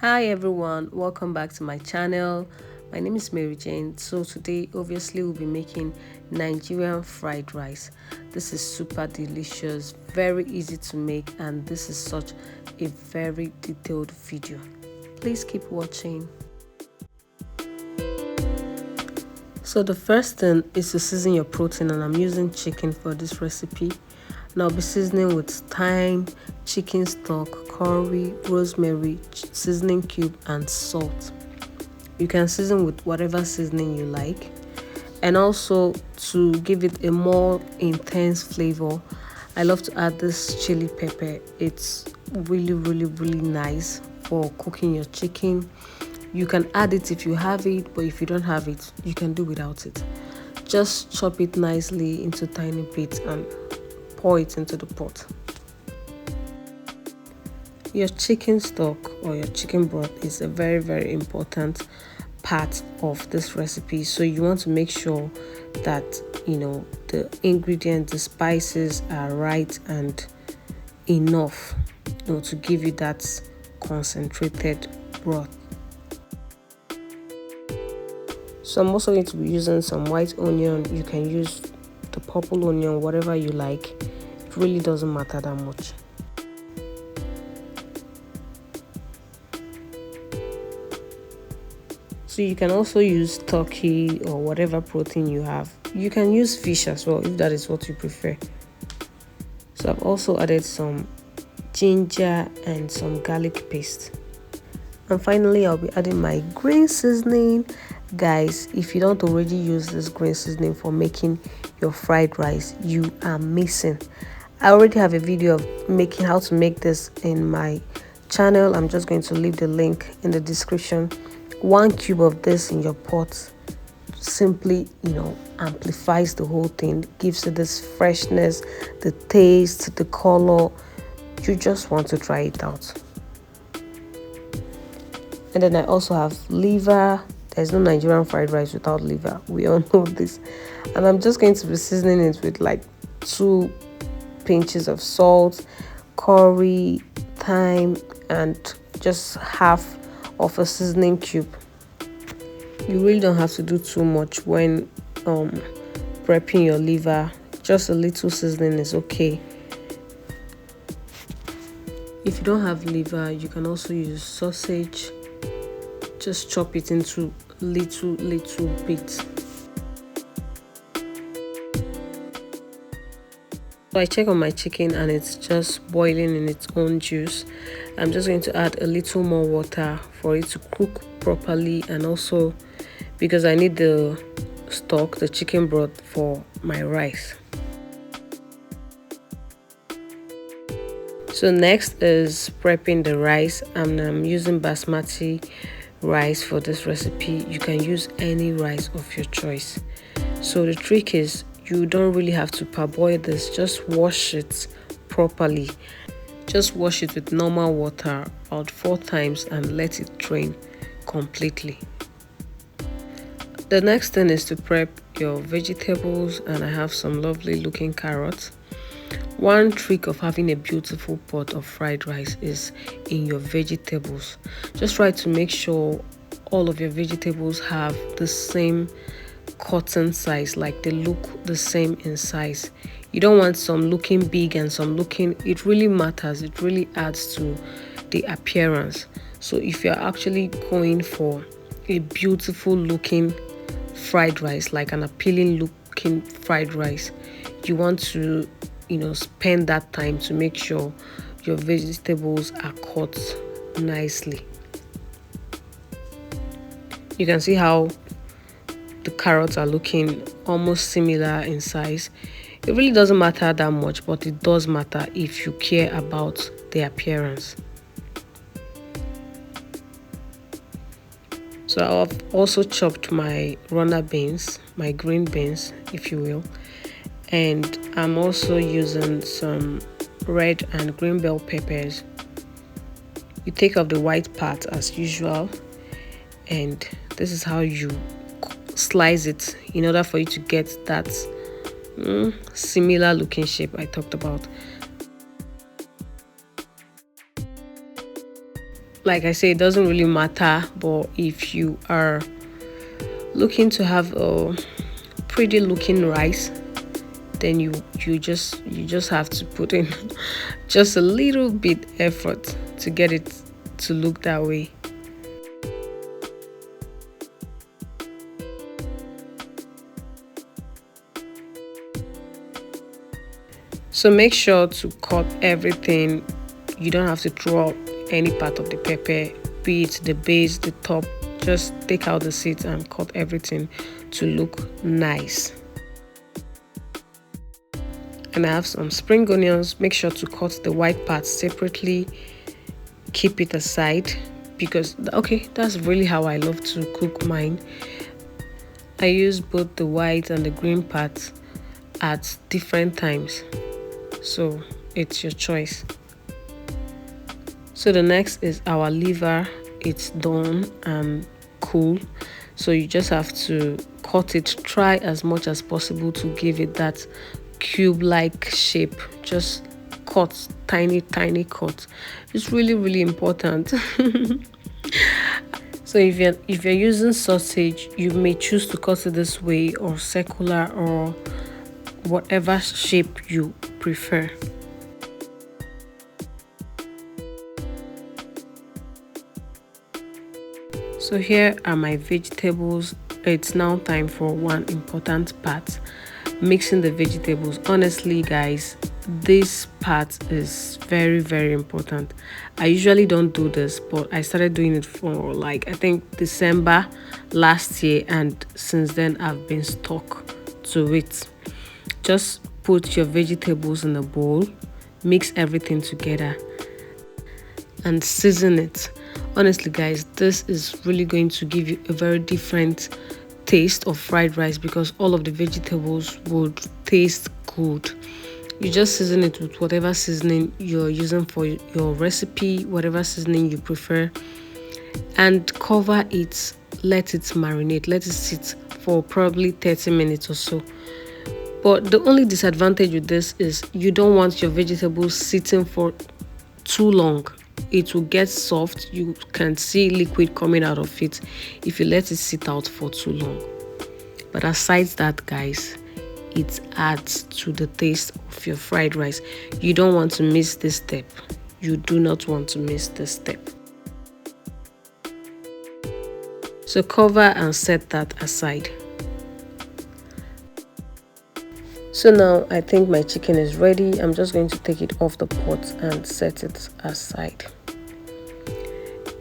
Hi everyone, welcome back to my channel. My name is Mary Jane. So today obviously we'll be making Nigerian fried rice. This is super delicious, very easy to make, and this is such a very detailed video. Please keep watching. So the first thing is to season your protein, and I'm using chicken for this recipe. And I'll be seasoning with thyme, chicken stock, curry, rosemary, seasoning cube, and salt. You can season with whatever seasoning you like. And also, to give it a more intense flavor, I love to add this chili pepper. It's really nice for cooking your chicken. You can add it if you have it, but if you don't have it, you can do without it. Just chop it nicely into tiny bits and pour it into the pot. Your chicken stock or your chicken broth is a very important part of this recipe, so you want to make sure that the ingredients, the spices are right and enough to give you that concentrated broth. So I'm also going to be using some white onion. You can use the purple onion, whatever you like. It really doesn't matter that much. So you can also use turkey or whatever protein you have. You can use fish as well if that is what you prefer. So I've also added some ginger and some garlic paste. And finally, I'll be adding my green seasoning. Guys, if you don't already use this green seasoning for making your fried rice, you are missing. I already have a video of making how to make this in my channel. I'm just going to leave the link in the description. 1 cube of this in your pot simply amplifies the whole thing, gives it this freshness, the taste, the color. You just want to try it out. And then I also have liver. There's no Nigerian fried rice without liver. We all know this. And I'm just going to be seasoning it with like 2 pinches of salt, curry, thyme, and just half of a seasoning cube. You really don't have to do too much when prepping your liver. Just a little seasoning is okay. If you don't have liver, you can also use sausage. Just chop it into little bits. So I check on my chicken and it's just boiling in its own juice. I'm just going to add a little more water for it to cook properly, and also because I need the stock, the chicken broth, for my rice. So next is prepping the rice, and I'm using Basmati rice for this recipe. You can use any rice of your choice. So the trick is you don't really have to parboil this. Just wash it properly. Just wash it with normal water about 4 times and let it drain completely. The next thing is to prep your vegetables, and I have some lovely looking carrots. One trick of having a beautiful pot of fried rice is in your vegetables. Just try to make sure all of your vegetables have the same cutting size, like they look the same in size. You don't want some looking big and some looking, it really matters. It really adds to the appearance. So if you're actually going for a beautiful looking fried rice, like an appealing looking fried rice, you want to spend that time to make sure your vegetables are cut nicely. You can see how the carrots are looking almost similar in size. It really doesn't matter that much, but it does matter if you care about the appearance. So I've also chopped my runner beans, my green beans if you will, and I'm also using some red and green bell peppers. You take off the white part as usual, and this is how you slice it in order for you to get that similar looking shape I talked about. like I say, it doesn't really matter, but if you are looking to have a pretty looking rice, then you just have to put in just a little bit effort to get it to look that way. So make sure to cut everything. You don't have to throw out any part of the pepper, be it the base, the top. Just take out the seeds and cut everything to look nice. And I have some spring onions. Make sure to cut the white parts separately. Keep it aside because, okay, that's really how I love to cook mine. I use both the white and the green parts at different times, so it's your choice. So the next is our liver. It's done and cool, so you just have to cut it. Try as much as possible to give it that cube-like shape. Just cut, tiny cut. It's really important. So if you're using sausage, you may choose to cut it this way, or circular, or whatever shape you prefer. So here are my vegetables. It's now time for one important part, mixing the vegetables. Honestly guys, this part is very important. I usually don't do this, but I started doing it for like I think December last year, and since then I've been stuck to it. Just put your vegetables in a bowl, mix everything together and season it. Honestly guys, this is really going to give you a very different taste of fried rice because all of the vegetables would taste good. You just season it with whatever seasoning you're using for your recipe, whatever seasoning you prefer, and cover it. Let it marinate, let it sit for probably 30 minutes or so. But the only disadvantage with this is you don't want your vegetables sitting for too long. It will get soft. You can see liquid coming out of it if you let it sit out for too long. But aside that guys, it adds to the taste of your fried rice. You don't want to miss this step. You do not want to miss this step. So cover and set that aside. So now I think my chicken is ready. I'm just going to take it off the pot and set it aside.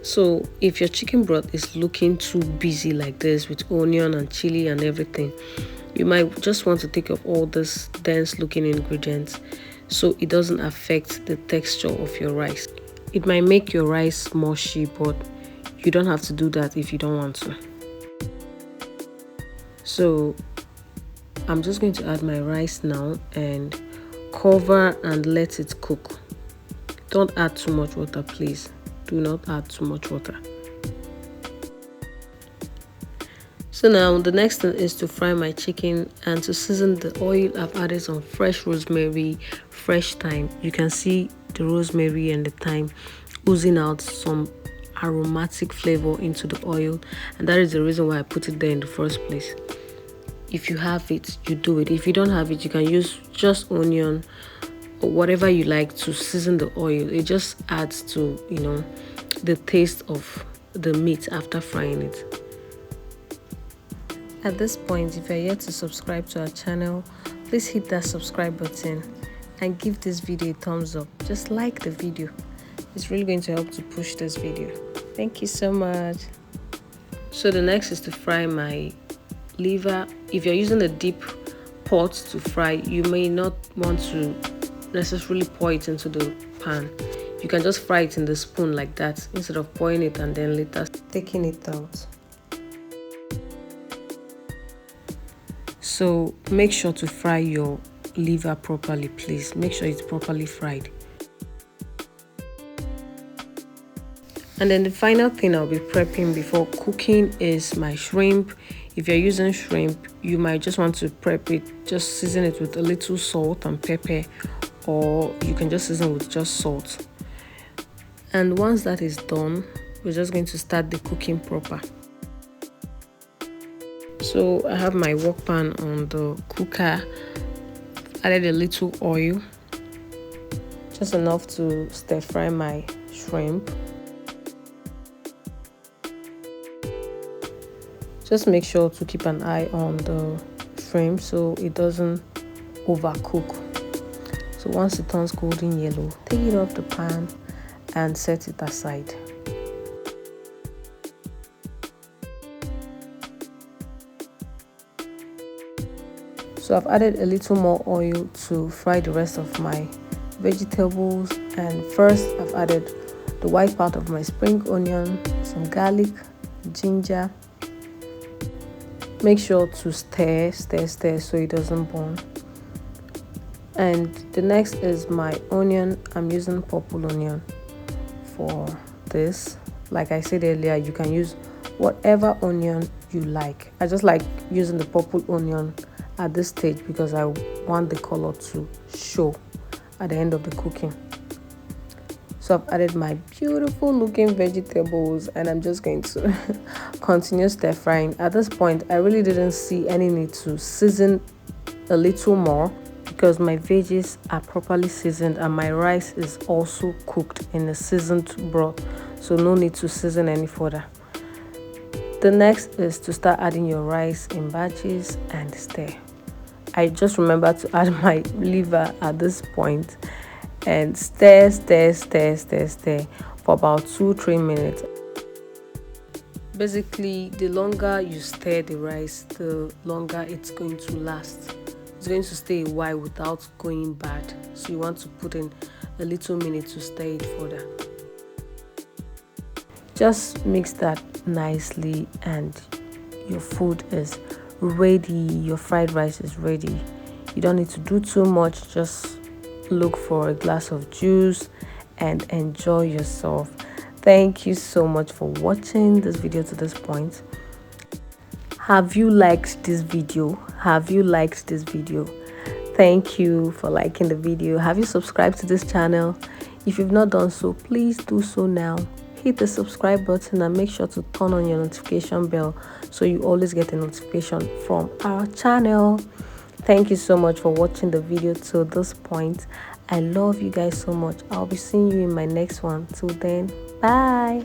So if your chicken broth is looking too busy like this with onion and chili and everything, you might just want to take off all this dense looking ingredients so it doesn't affect the texture of your rice. It might make your rice mushy, but you don't have to do that if you don't want to. So I'm just going to add my rice now and cover and let it cook. Don't add too much water, please. Do not add too much water. So now the next thing is to fry my chicken, and to season the oil I've added some fresh rosemary, fresh thyme. You can see the rosemary and the thyme oozing out some aromatic flavor into the oil, and that is the reason why I put it there in the first place. If you have it, you do it. If you don't have it, you can use just onion or whatever you like to season the oil. It just adds to, you know, the taste of the meat after frying it. At this point, if you're yet to subscribe to our channel, please hit that subscribe button and give this video a thumbs up. Just like the video. It's really going to help to push this video. Thank you so much. So the next is to fry my liver. If you're using a deep pot to fry, you may not want to necessarily pour it into the pan. You can just fry it in the spoon like that instead of pouring it and then later taking it out. So make sure to fry your liver properly, please. Make sure it's properly fried. And then the final thing I'll be prepping before cooking is my shrimp. If you're using shrimp, you might just want to prep it, just season it with a little salt and pepper, or you can just season with just salt. And once that is done, we're just going to start the cooking proper. So I have my wok pan on the cooker, added a little oil, just enough to stir fry my shrimp. Just make sure to keep an eye on the shrimp so it doesn't overcook. So once it turns golden yellow, take it off the pan and set it aside. So I've added a little more oil to fry the rest of my vegetables, and first I've added the white part of my spring onion, some garlic, ginger. Make sure to stir so it doesn't burn. And the next is my onion. I'm using purple onion for this. Like I said earlier, you can use whatever onion you like. I just like using the purple onion at this stage because I want the color to show at the end of the cooking. So I've added my beautiful looking vegetables, and I'm just going to continue stir frying. At this point, I really didn't see any need to season a little more because my veggies are properly seasoned and my rice is also cooked in a seasoned broth, so no need to season any further. The next is to start adding your rice in batches and stir. I just remember to add my liver at this point and stir for about 2-3 minutes. Basically, the longer you stir the rice, the longer it's going to last. It's going to stay a while without going bad, so you want to put in a little minute to stir it further. Just mix that nicely and your food is ready. Your fried rice is ready. You don't need to do too much. Just look for a glass of juice and enjoy yourself. Thank you so much for watching this video to this point. Have you liked this video? Thank you for liking the video. Have you subscribed to this channel? If you've not done so, please do so now. Hit the subscribe button and make sure to turn on your notification bell so you always get a notification from our channel. Thank you so much for watching the video till this point. I love you guys so much. I'll be seeing you in my next one. Till then, bye.